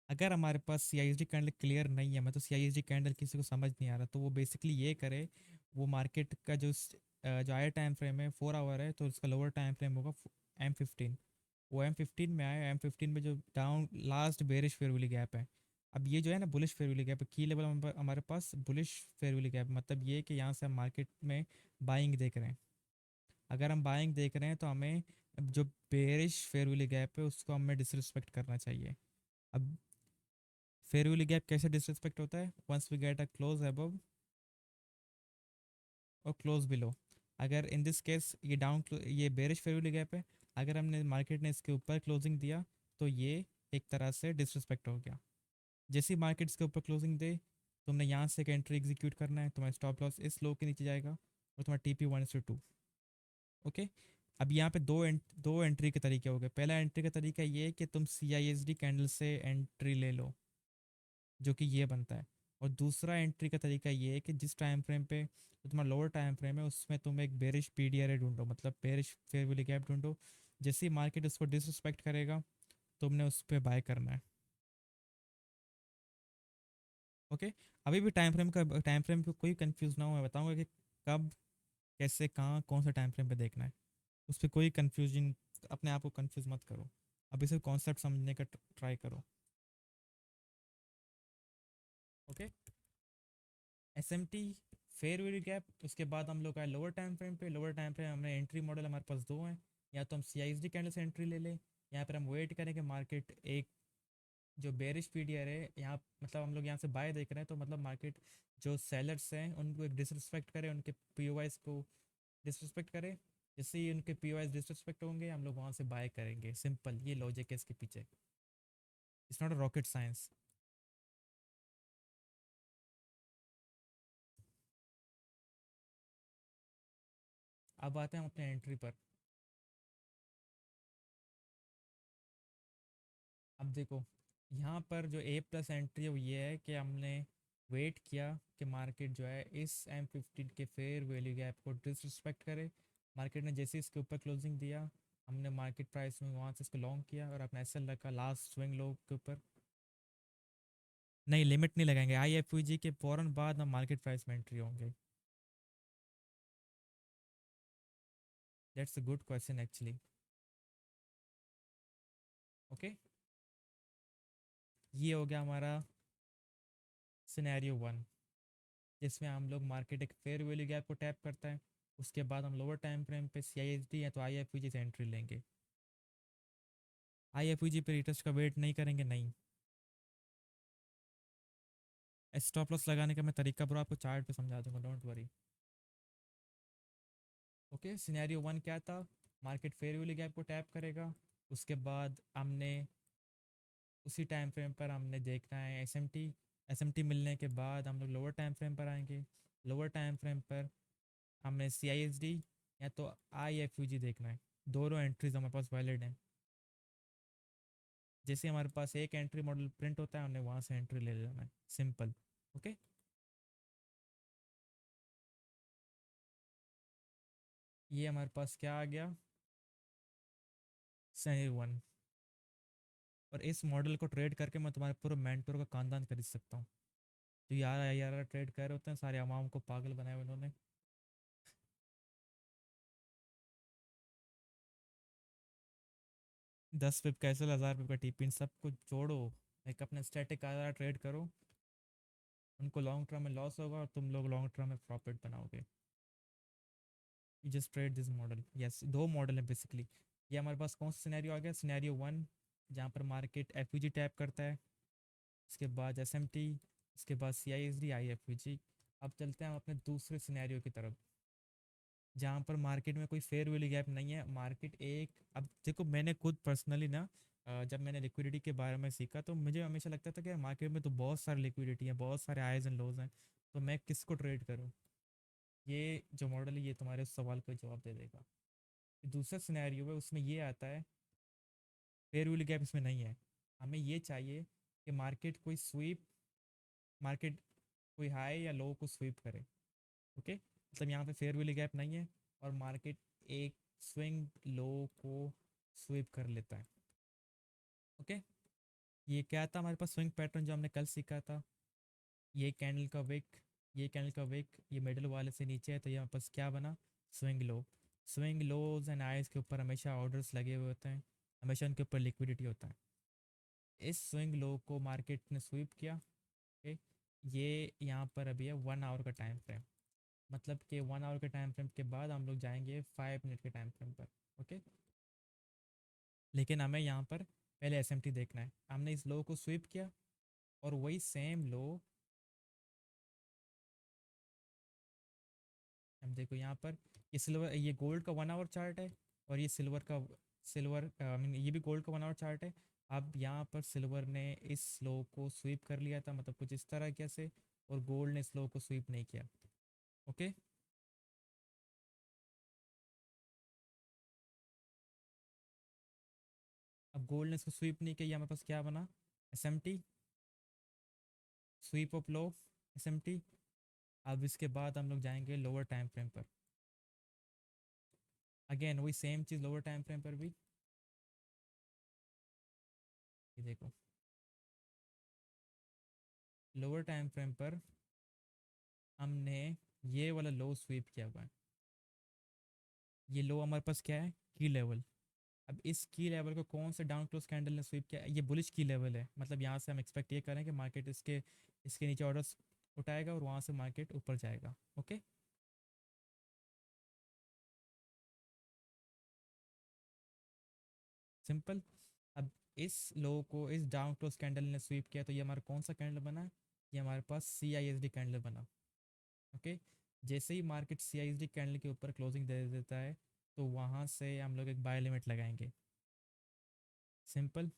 अगर हमारे पास CISD कैंडल क्लियर नहीं है, मतलब CISD कैंडल किसी को समझ नहीं आ रहा, तो वो बेसिकली ये करे, वो मार्केट का जो हायर टाइम फ्रेम है 4 आवर है, तो उसका लोअर टाइम फ्रेम होगा M15। वो M15 में आया, M15 में जो डाउन लास्ट बेरिश फेयरवेली गैप है। अब ये जो है ना बुलिश फेयरवेली गैप है, की लेवल हमारे पास बुलिश फेयरवेली गैप, मतलब ये कि यहाँ से हम मार्केट में बाइंग देख रहे हैं। अगर हम बाइंग देख रहे हैं तो हमें जो बेरिश फेयरवेली गैप है उसको हमें डिसरिस्पेक्ट करना चाहिए। अब फेयरवेली गैप कैसे डिसरिस्पेक्ट होता है? Once we get a close above और क्लोज बिलो। अगर इन दिस केस ये ये बेरिश फेयरवेली गैप है, अगर हमने मार्केट ने इसके ऊपर क्लोजिंग दिया तो ये एक तरह से डिसरिस्पेक्ट हो गया। जैसे ही मार्केट इसके ऊपर क्लोजिंग दे, तुमने यहाँ से एक एंट्री एग्जीक्यूट करना है, तुम्हारा स्टॉप लॉस इस लो के नीचे जाएगा और तुम्हारा TP 1:2, ओके। अब यहाँ पे दो एंट्री के तरीके हो गए। पहला एंट्री का तरीका ये है कि तुम CISD कैंडल से एंट्री ले लो, जो कि ये बनता है। और दूसरा एंट्री का तरीका ये है कि जिस टाइम फ्रेम पे जो तुम्हारा लोअर टाइम फ्रेम है उसमें तुम एक बेरिश PDRA ढूंढो, मतलब बेरिश फेयर वैल्यू गैप ढूंढो। जैसे ही मार्केट उसको डिसरिस्पेक्ट करेगा, तुमने उस पर बाय करना है, ओके। अभी भी टाइम फ्रेम पे कोई कंफ्यूज ना हो, मैं बताऊंगा कि कब, कैसे, कहाँ, कौन सा टाइम फ्रेम पे देखना है। उस पर कोई कंफ्यूजन, अपने आप को कंफ्यूज मत करो। अभी सिर्फ कॉन्सेप्ट समझने का ट्राई करो, okay. SMT fair value gap, उसके बाद हम लोग आए लोअर टाइम फ्रेम पे। लोअर टाइम फ्रेम हमने एंट्री मॉडल हमारे पास दो हैं, या तो हम CISD कैंडल से एंट्री ले लें, यहाँ पर हम वेट करें कि मार्केट एक जो बेरिश PDR है यहाँ, मतलब हम लोग यहाँ से बाय देख रहे हैं, तो मतलब मार्केट जो सेलर्स हैं उनको एक डिसरिस्पेक्ट करे, उनके POIs को डिसरिस्पेक्ट करे। जैसे ही उनके POIs डिसरिस्पेक्ट होंगे हम लोग वहाँ से बाय करेंगे, सिंपल ये लॉजिक है इसके पीछे। It's not a rocket science. अब आते हैं हम अपने एंट्री पर। अब देखो यहाँ पर जो A+ एंट्री है वो ये है कि हमने वेट किया कि मार्केट जो है इस M15 के फेयर वैल्यू गैप को डिसरिस्पेक्ट करे। मार्केट ने जैसे इसके ऊपर क्लोजिंग दिया, हमने मार्केट प्राइस में वहाँ से इसको लॉन्ग किया और अपना SL रखा लास्ट स्विंग लो के ऊपर। नहीं, लिमिट नहीं लगाएंगे, आई एफ जी के फ़ौरन बाद हम मार्केट प्राइस में एंट्री होंगे। That's a good question actually. Okay, ये हो गया हमारा सिनेरियो वन, जिसमें हम लोग मार्केट एक फेयर वैल्यू गैप को टैप करता है, उसके बाद हम लोअर टाइम फ्रेम पे सी आई एस डी या तो आई एफ जी से एंट्री लेंगे। आई एफ जी पे रिटर्स का वेट नहीं करेंगे, नहीं। स्टॉप लॉस लगाने का मैं तरीका पूरा आपको चार्ट पे समझा दूंगा, don't worry. Okay, scenario one क्या था? मार्केट फेयर वैल्यू गैप को टैप करेगा, उसके बाद हमने उसी टाइम फ्रेम पर हमने देखना है S M T. S M T मिलने के बाद हम लोग लोअर टाइम फ्रेम पर आएंगे। लोअर टाइम फ्रेम पर हमने सी आई एस डी या तो आई एफ यू जी देखना है। दोनों एंट्रीज हमारे पास वैलिड हैं। जैसे हमारे पास एक एंट्री मॉडल प्रिंट होता है, हमने वहाँ से एंट्री ले लेना है, सिंपल। ओके, ये हमारे पास क्या आ गया, सही वन। और इस मॉडल को ट्रेड करके मैं तुम्हारे पूरे मेंटोर का खानदान खरीद सकता हूँ। जो यार यार ट्रेड कर रहे होते हैं, सारे अवाम को पागल बनाए हुए उन्होंने। 10 पिप का एसएल, 1000 पिप का टीपी, इन सब कुछ जोड़ो, एक अपने स्टैटिक आर ट्रेड करो। उनको लॉन्ग टर्म में लॉस होगा और तुम लोग लॉन्ग टर्म में प्रॉफिट बनाओगे। You just trade this model. Yes, दो मॉडल है बेसिकली। ये हमारे पास कौन सा सिनेरियो आ गया, सिनेरियो वन, जहाँ पर market F U G tap करता है, उसके बाद एस एम टी, उसके बाद C I S D, I F U G. अब चलते हैं हम अपने दूसरे सिनेरियो की तरफ, जहाँ पर मार्केट में कोई फेयर वैल्यू गैप नहीं है। मार्केट एक, अब देखो मैंने खुद पर्सनली ना, जब मैंने लिक्विडिटी के बारे में सीखा तो मुझे हमेशा लगता था कि मार्केट में तो बहुत सारी लिक्विडिटी है, बहुत सारे हाइज एंड लोज हैं, तो मैं किसको ट्रेड करूँ। ये जो मॉडल है ये तुम्हारे उस सवाल का जवाब दे देगा। दूसरा सिनेरियो है, उसमें ये आता है फेयर वैल्यू गैप इसमें नहीं है। हमें ये चाहिए कि मार्केट कोई स्वीप, मार्केट कोई हाई या लो को स्वीप करे। ओके, मतलब यहाँ पे फेयर वैल्यू गैप नहीं है और मार्केट एक स्विंग लो को स्वीप कर लेता है। ओके, ये क्या था हमारे पास स्विंग पैटर्न जो हमने कल सीखा था, ये कैंडल का विक, ये कैंडल का विक, ये मिडल वाले से नीचे है, तो यहाँ पास क्या बना, swing low. Swing lows and highs के ऊपर हमेशा ऑर्डर्स लगे हुए होते हैं, हमेशा उनके ऊपर लिक्विडिटी होता है। इस स्विंग लो को मार्केट ने स्वीप किया। ओके, ये यहाँ पर अभी है 1 आवर का टाइम फ्रेम, मतलब कि 1 आवर के टाइम फ्रेम के बाद हम लोग जाएंगे 5 मिनट के टाइम फ्रेम पर। ओके, लेकिन हमें यहाँ पर पहले एस एम टी देखना है। हमने इस लो को स्वीप किया और वही सेम लो, अब देखो यहाँ पर, ये सिल्वर, ये गोल्ड का 1 आवर चार्ट है, और ये सिल्वर का, सिल्वर आई मीन ये भी गोल्ड का 1 आवर चार्ट है। अब यहाँ पर सिल्वर ने इस स्लो को स्वीप कर लिया था, मतलब कुछ इस तरह कैसे, और गोल्ड ने स्लो को स्वीप नहीं किया। ओके, अब गोल्ड ने इसको स्वीप नहीं किया, हमारे पास क्या बना, S M T, sweep of low, S M T. अब इसके बाद हम लोग जाएंगे लोअर टाइम फ्रेम पर, अगेन वही सेम चीज़ लोअर टाइम फ्रेम पर भी। ये देखो, लोअर टाइम फ्रेम पर हमने ये वाला लो स्वीप किया हुआ है। ये लो हमारे पास क्या है, की लेवल। अब इस की लेवल को कौन से डाउन क्लोज कैंडल ने स्वीप किया, ये बुलिश की लेवल है, मतलब यहाँ से हम एक्सपेक्ट ये करें कि मार्केट इसके इसके नीचे ऑर्डर्स उठाएगा और वहाँ से मार्केट ऊपर जाएगा। Okay, simple. अब इस लो को इस डाउन क्लोज कैंडल ने स्वीप किया, तो ये हमारा कौन सा कैंडल बना, ये हमारे पास C I S D candle बना। ओके, जैसे ही market C I S D candle के ऊपर क्लोजिंग दे देता है, तो वहाँ से हम लोग एक बाय लिमिट लगाएंगे, सिंपल।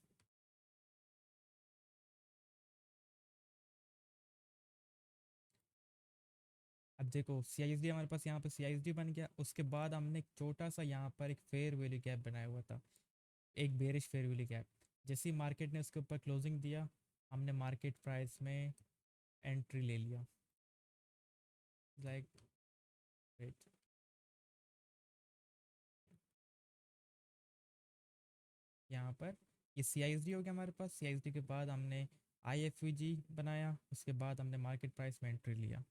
अब देखो सी आई एस डी हमारे पास यहाँ पे सी आई एस डी बन गया, उसके बाद हमने एक छोटा सा यहाँ पर एक फेयर वैल्यू गैप बनाया हुआ था, एक बेरिश फेयर वैल्यू गैप। जैसे ही मार्केट ने उसके ऊपर क्लोजिंग दिया, हमने मार्केट प्राइस में एंट्री ले लिया, लाइक वेट, यहाँ पर ये सी आई एस डी हो गया हमारे पास। सी आई एस डी के बाद हमने IFVG बनाया, उसके बाद हमने मार्केट प्राइस में एंट्री लिया।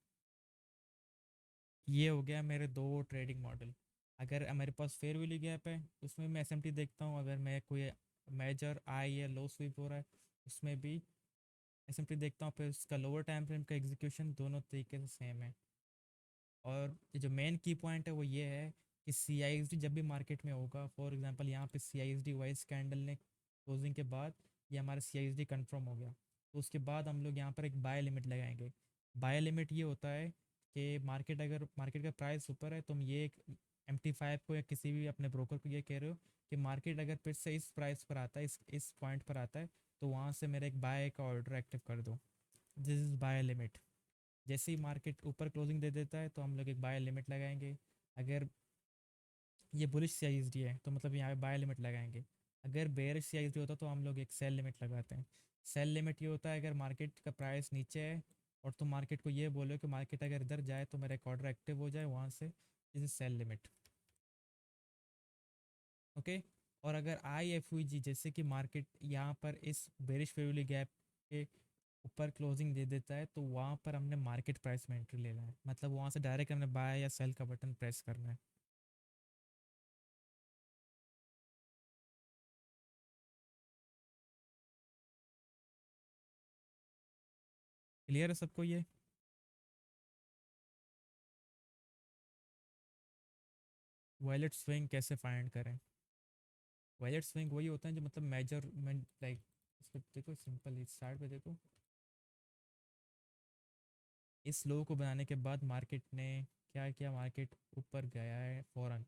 ये हो गया मेरे दो ट्रेडिंग मॉडल। अगर मेरे पास फेयर वैल्यू गैप है उसमें मैं SMT देखता हूँ, अगर मैं कोई मेजर आई या लो स्वीप हो रहा है उसमें भी SMT देखता हूँ, फिर उसका लोअर टाइम फ्रेम का एग्जीक्यूशन दोनों तरीके से सेम है। और ये जो मेन की पॉइंट है वो ये है कि CISD जब भी मार्केट में होगा, फॉर एग्जांपल यहाँ पे CISD वाइज कैंडल ने क्लोजिंग के बाद ये हमारा CISD कंफर्म हो गया, तो उसके बाद हम लोग यहाँ पर एक बाय लिमिट लगाएंगे। बाय लिमिट ये होता है कि मार्केट, अगर मार्केट का प्राइस ऊपर है, तुम ये एक MT5 को या किसी भी अपने ब्रोकर को ये कह रहे हो कि मार्केट अगर फिर से इस प्राइस पर आता है, इस पॉइंट पर आता है, तो वहाँ से मेरा एक बाय का ऑर्डर एक्टिव कर दो। This is by limit. जैसे ही मार्केट ऊपर क्लोजिंग दे देता है तो हम लोग एक बाय लिमिट लगाएंगे। अगर ये बुलिश CISD है तो मतलब यहाँ पे बाय लिमिट लगाएंगे। अगर बेयरिश CISD होता तो हम लोग एक सेल लिमिट लगाते हैं। सेल लिमिट ये होता है अगर मार्केट का प्राइस नीचे है और तुम मार्केट को ये बोलो कि मार्केट अगर इधर जाए तो मेरा एक ऑर्डर एक्टिव हो जाए वहाँ से, इज सेल लिमिट। ओके। और अगर IFVG जैसे कि मार्केट यहाँ पर इस बेरिश फेवरली गैप के ऊपर क्लोजिंग दे देता है तो वहाँ पर हमने मार्केट प्राइस में एंट्री लेना है, मतलब वहाँ से डायरेक्ट हमने बाय या सेल का बटन प्रेस करना है। क्लियर है सबको ये? वायलेट स्विंग कैसे फाइंड करें? वायलेट स्विंग वही होता है जो मतलब मेजरमेंट लाइक, इसको देखो सिंपल, इस साइड पे देखो, इस लो को बनाने के बाद मार्केट ने क्या किया, मार्केट ऊपर गया है फौरन,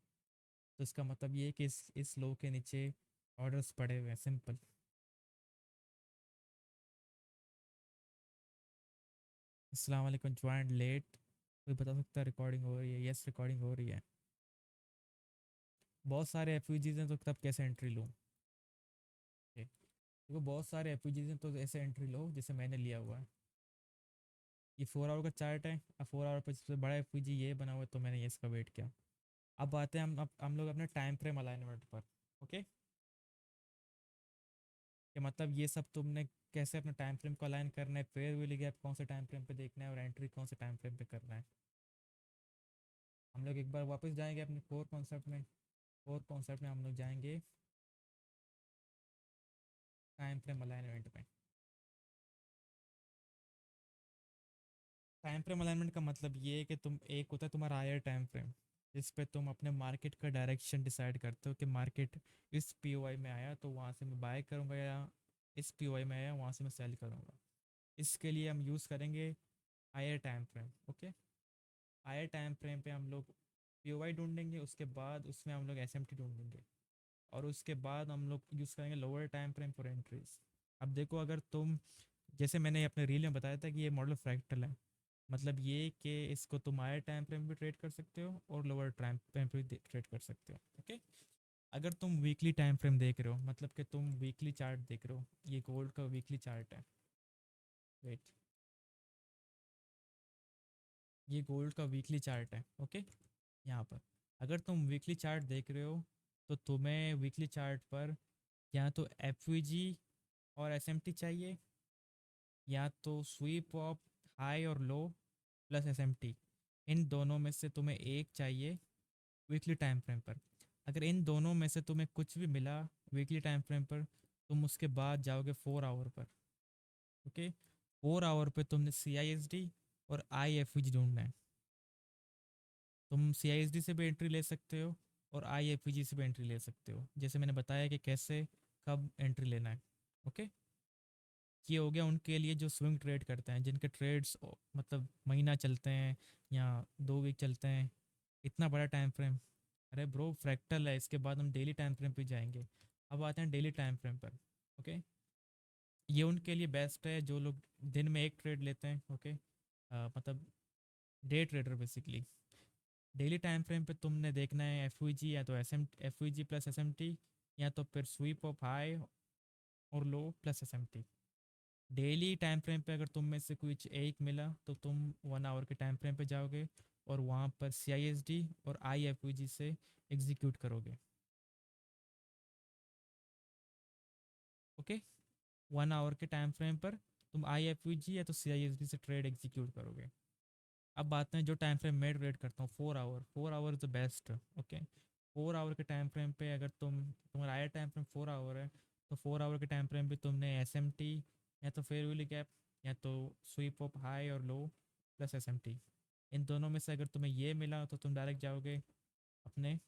तो इसका मतलब ये है कि इस लो के नीचे ऑर्डर्स पड़े हुए हैं, सिंपल। अस्सलाम वालेकुम, ज्वाइन लेट। कोई बता सकता है रिकॉर्डिंग हो रही है? यस, रिकॉर्डिंग हो रही है। बहुत सारे एफयूजीज हैं तो तब कैसे एंट्री लूँ? Okay, देखो बहुत सारे एफयूजीज हैं तो ऐसे एंट्री लो जैसे मैंने लिया हुआ है। ये 4 आवर का चार्ट है, अब 4 आवर पर सबसे बड़ा एफयूजी ये बना हुआ है तो मैंने ये इसका वेट किया। अब आते हैं हम लोग अपने टाइम फ्रेम अलाइनमेंट पर। ओके, कि मतलब ये सब तुमने कैसे अपने टाइम फ्रेम को अलाइन करना है, फेयर वैल्यू गैप कौन से टाइम फ्रेम पे देखना है और एंट्री कौन से टाइम फ्रेम पे करना है। हम लोग एक बार वापस जाएंगे अपने कोर कॉन्सेप्ट में। कोर कॉन्सेप्ट में हम लोग जाएंगे टाइम फ्रेम अलाइनमेंट में। टाइम फ्रेम अलाइनमेंट का मतलब ये है कि तुम, एक होता है तुम्हारा हायर टाइम फ्रेम जिस पे तुम अपने मार्केट का डायरेक्शन डिसाइड करते हो कि मार्केट इस POI में आया तो वहाँ से मैं बाय करूँगा, या इस POI में आया वहाँ से मैं सेल करूँगा। इसके लिए हम यूज़ करेंगे higher time frame. Okay, higher time frame पे हम लोग POI ढूंढेंगे, उसके बाद उसमें हम लोग SMT ढूंढेंगे, और उसके बाद हम लोग यूज़ करेंगे lower time frame for entries. अब देखो, अगर तुम, जैसे मैंने अपने रील में बताया था कि ये मॉडल फ्रैक्टल है, मतलब ये कि इसको तुम हायर टाइम फ्रेम पे ट्रेड कर सकते हो और लोअर टाइम फ्रेम पे ट्रेड कर सकते हो। ओके, अगर तुम वीकली टाइम फ्रेम देख रहे हो, मतलब कि तुम वीकली चार्ट देख रहे हो, ये गोल्ड का वीकली चार्ट है। वेट, ये गोल्ड का वीकली चार्ट है। ओके, यहाँ पर अगर तुम वीकली चार्ट देख रहे हो तो तुम्हें वीकली चार्ट पर या तो एफवीजी और एसएमटी चाहिए, या तो स्वीप ऑफ हाई और लो प्लस एसएमटी, इन दोनों में से तुम्हें एक चाहिए वीकली टाइम फ्रेम पर। अगर इन दोनों में से तुम्हें कुछ भी मिला वीकली टाइम फ्रेम पर, तुम उसके बाद जाओगे 4 आवर पर। ओके, 4 आवर पे तुमने CISD और IFVG ढूंढना है। तुम CISD से भी एंट्री ले सकते हो और IFVG से भी एंट्री ले सकते हो, जैसे मैंने बताया कि कैसे कब एंट्री लेना है। ओके, ये हो गया उनके लिए जो स्विंग ट्रेड करते हैं, जिनके ट्रेड्स मतलब महीना चलते हैं या 2 वीक चलते हैं, इतना बड़ा टाइम फ्रेम। अरे ब्रो, फ्रैक्टल है, इसके बाद हम डेली टाइम फ्रेम पे जाएंगे। अब आते हैं डेली टाइम फ्रेम पर। ओके, ये उनके लिए बेस्ट है जो लोग दिन में एक ट्रेड लेते हैं। ओके, मतलब day trader basically. Daily time frame पे तुमने देखना है एफवीजी या तो एफवीजी प्लस SMT, या तो फिर स्वीप ऑफ हाई और low plus SMT। Daily time frame पे अगर तुम में से कुछ एक मिला तो तुम 1 आवर के टाइम फ्रेम पे जाओगे और वहाँ पर CISD और IFVG से एग्जीक्यूट करोगे। ओके, 1 आवर के टाइम फ्रेम पर तुम IFUG या तो CISD से ट्रेड एग्जीक्यूट करोगे। अब बात है जो टाइम फ्रेम मैं ट्रेड करता हूँ, 4 hour, 4 hour is the best. Okay, 4 hour के टाइम फ्रेम पे अगर तुम्हारा आया टाइम फ्रेम 4 आवर है, तो 4 आवर के टाइम फ्रेम पे तुमने SMT या तो फेयर वैल्यू गैप या तो स्वीप ऑफ हाई और लो प्लस SMT, इन दोनों में से अगर तुम्हें ये मिला तो तुम डायरेक्ट जाओगे अपने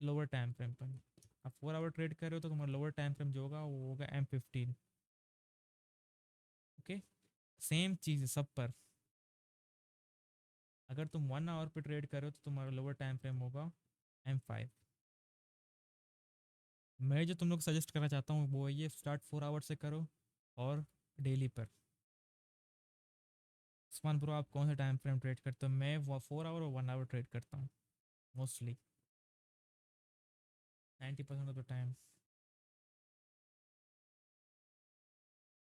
लोअर टाइम फ्रेम पर। अब 4 आवर ट्रेड कर रहे हो तो तुम्हारा लोअर टाइम फ्रेम जो होगा वो होगा M15। ओके, सेम चीज़ है सब पर। अगर तुम 1 आवर पे ट्रेड कर रहे हो तो तुम्हारा लोअर टाइम फ्रेम होगा M5। मैं जो तुम लोग सजेस्ट करना चाहता हूँ वो ये स्टार्ट 4 आवर से करो और डेली पर। उस्मान ब्रो आप कौन सा टाइम फ्रेम ट्रेड करते हो? मैं वो 4 आवर और 1 आवर ट्रेड करता हूँ mostly, 90% of the time.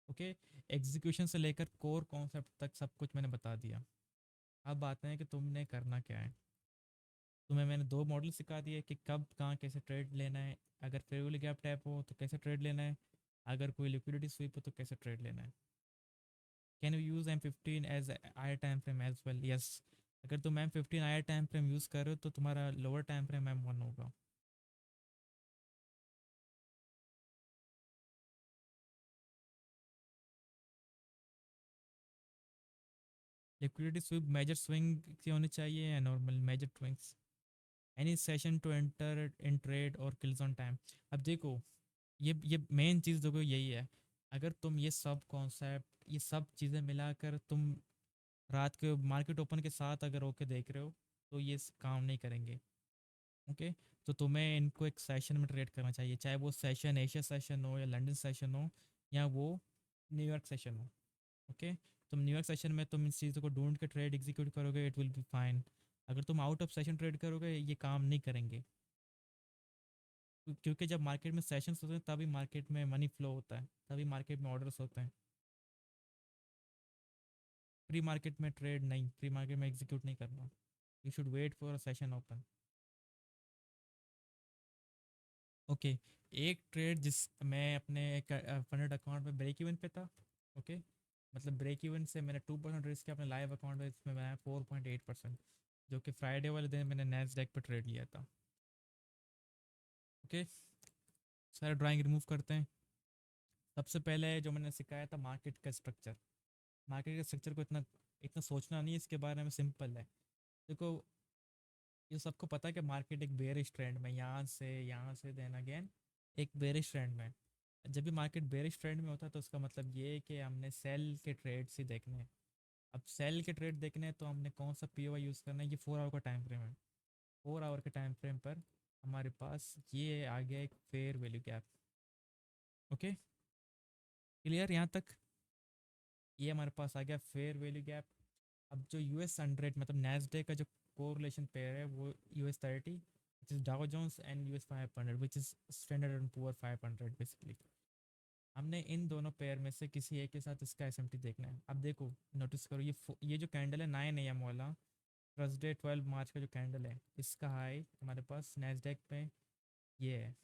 Okay, execution से लेकर कोर कॉन्सेप्ट तक सब कुछ मैंने बता दिया। अब बात है कि तुमने करना क्या है। तुम्हें मैंने 2 मॉडल सिखा दिए कि कब कहाँ कैसे ट्रेड लेना है, अगर फेयर वैल्यू गैप टैप हो तो कैसे ट्रेड लेना है, अगर कोई लिक्विडिटी स्वीप हो तो कैसे ट्रेड लेना है। Can you use M15 as higher time frame as well? Yes, अगर तुम M15 आयर टाइम फ्रेम यूज़ करो तो तुम्हारा लोअर टाइम फ्रेम M1 होगा। लिक्विडिटी स्वीप मेजर स्विंग की होनी चाहिए या normal major swings? Any session to enter in trade और किल्स ऑन टाइम। अब देखो, ये मेन चीज़ देखो यही है। अगर तुम ये सब कॉन्सेप्ट ये सब चीज़ें मिलाकर तुम रात के मार्केट ओपन के साथ अगर होके देख रहे हो तो ये काम नहीं करेंगे। ओके, तो तुम्हें इनको एक सेशन में ट्रेड करना चाहिए, चाहे वो सेशन एशिया सेशन हो या लंदन सेशन हो या वो न्यूयॉर्क सेशन हो। ओके, तुम न्यूयॉर्क सेशन में तुम इस चीज़ को ढूंढ के ट्रेड एग्जीक्यूट करोगे, इट विल बी फाइन। अगर तुम आउट ऑफ सेशन ट्रेड करोगे ये काम नहीं करेंगे, क्योंकि जब मार्केट में सेशंस होते हैं तभी मार्केट में मनी फ्लो होता है, तभी मार्केट में ऑर्डर्स होते हैं। प्री मार्केट में ट्रेड नहीं, प्री मार्केट में एग्जीक्यूट नहीं करना। You should wait for a session open. Okay, एक ट्रेड जिस मैं अपने एक फंडेड अकाउंट में ब्रेक इवन पे था। ओके, मतलब ब्रेक इवन से मैंने 2% रिस्क किया अपने लाइव अकाउंट में, इसमें बनाया 4.8%, जो कि फ्राइडे वाले दिन मैंने नैस्डैक पे ट्रेड लिया था। ओके, सारा ड्राइंग रिमूव करते हैं। सबसे पहले जो मैंने सिखाया था मार्केट का स्ट्रक्चर। मार्केट के स्ट्रक्चर को इतना इतना सोचना नहीं है, इसके बारे में सिंपल है। देखो, ये सबको पता है कि मार्केट एक बेरिश ट्रेंड में यहाँ से देन अगेन एक बेरिश ट्रेंड में। जब भी मार्केट बेरिश ट्रेंड में होता है तो उसका मतलब ये है कि हमने सेल के ट्रेड्स ही देखने हैं। अब सेल के ट्रेड देखने हैं तो हमने कौन सा POI यूज़ करना है? ये 4 आवर का टाइम फ्रेम है। 4 आवर के टाइम फ्रेम पर हमारे पास ये आ गया एक fair value gap. Okay, clear यहाँ तक? ये हमारे पास आ गया फेयर वैल्यू गैप। अब जो US 100 मतलब नैस्डैक का जो कोरिलेशन पेयर है वो US 30, which is Dow Jones, and US 500 which is Standard and Poor 500 basically. हमने इन दोनों पेयर में से किसी एक के साथ इसका SMT देखना है। अब देखो, नोटिस करो ये जो कैंडल है 9 AM वाला, थर्सडे 12 मार्च का जो कैंडल है, इसका हाई हमारे पास नैस्डैक पे ये है।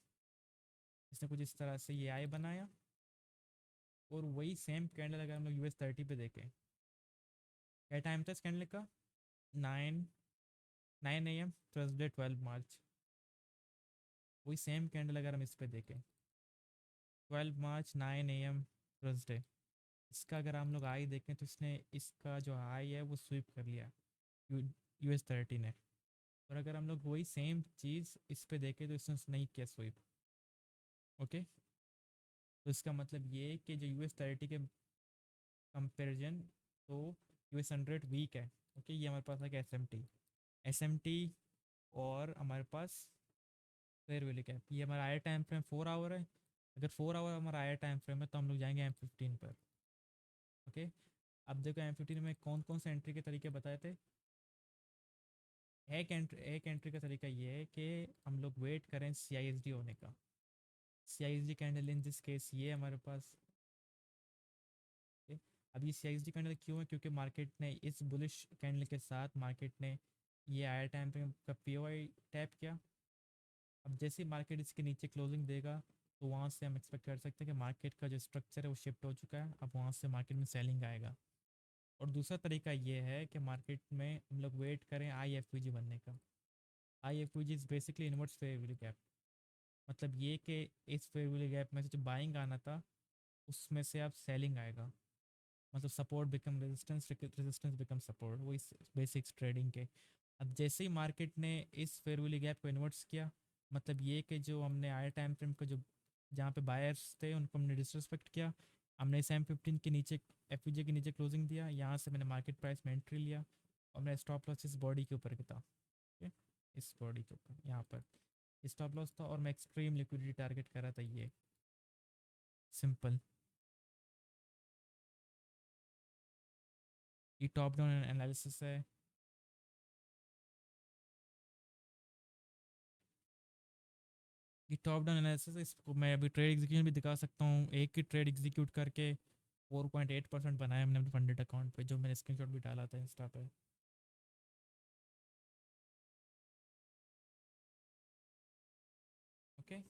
इसने कुछ इस तरह से ये आई बनाया, और वही सेम कैंडल अगर हम लोग US 30 पे देखें, क्या टाइम था इस कैंडल का? 9 9 AM थर्सडे 12 मार्च। वही सेम कैंडल अगर हम इस पे देखें 12 मार्च 9 AM थर्सडे, इसका अगर हम लोग आई देखें तो इसने इसका जो हाई है वो स्वीप कर लिया US 30 ने। और अगर हम लोग वही सेम चीज़ इस पे देखें तो इसने नहीं किया स्वीप। ओके, तो इसका मतलब ये है कि जो US 30 के कंपेरिजन तो US 100 वीक है। ओके, ये हमारे पास आ गया SMT और हमारे पास फेयर वैल्यू कैप। ये हमारा आया टाइम फ्रेम 4 आवर है। अगर 4 आवर हमारा आया टाइम फ्रेम है तो हम लोग जाएंगे M15 पर। ओके, अब देखो M15 में कौन कौन से एंट्री के तरीके बताए थे। एक एंट्री का तरीका ये है कि हम लोग वेट करें CISD होने का। CISD candle in this case ये हमारे पास। ओके, अब ये CISD कैंडल क्यों है? क्योंकि मार्केट ने इस बुलिश कैंडल के साथ मार्केट ने ये आया टाइम पे का POI टैप किया। अब जैसे ही मार्केट इसके नीचे क्लोजिंग देगा तो वहाँ से हम एक्सपेक्ट कर सकते हैं कि मार्केट का जो स्ट्रक्चर है वो शिफ्ट हो चुका है, अब वहाँ से मार्केट में सेलिंग आएगा। और दूसरा तरीका ये है कि मार्केट में हम लोग वेट करें आई एफ वी जी बनने का। I F we ji is basically inverse fair value gap. मतलब ये कि इस फेयर वैल्यू गैप में से जो बाइंग आना था उसमें से अब सेलिंग आएगा। मतलब support become resistance, resistance become support, वो इस बेसिक्स ट्रेडिंग के। अब जैसे ही मार्केट ने इस फेयर वैल्यू गैप को इन्वर्ट्स किया, मतलब ये कि जो हमने आए टाइम फ्रेम को जो जहाँ पे बायर्स थे उनको हमने डिसरिस्पेक्ट किया, हमने इस M15 के नीचे एफ के नीचे क्लोजिंग दिया, यहाँ से मैंने मार्केट प्राइस में एंट्री लिया और मेरा स्टॉप लॉस इस बॉडी के ऊपर था। ठीक है, इस बॉडी के ऊपर यहाँ पर स्टॉप लॉस था और मैं एक्सट्रीम लिक्विडिटी टारगेट कर रहा था। ये सिंपल, ये टॉप डाउन एनालिसिस है। ये टॉप डाउन एनालिसिस, इसको मैं अभी ट्रेड एग्जीक्यूशन भी दिखा सकता हूँ। एक ही ट्रेड एग्जीक्यूट करके 4.8% बनाया हमने अपने फंडेड अकाउंट पे, जो मैंने स्क्रीनशॉट भी डाला था इंस्टा पे। ओके।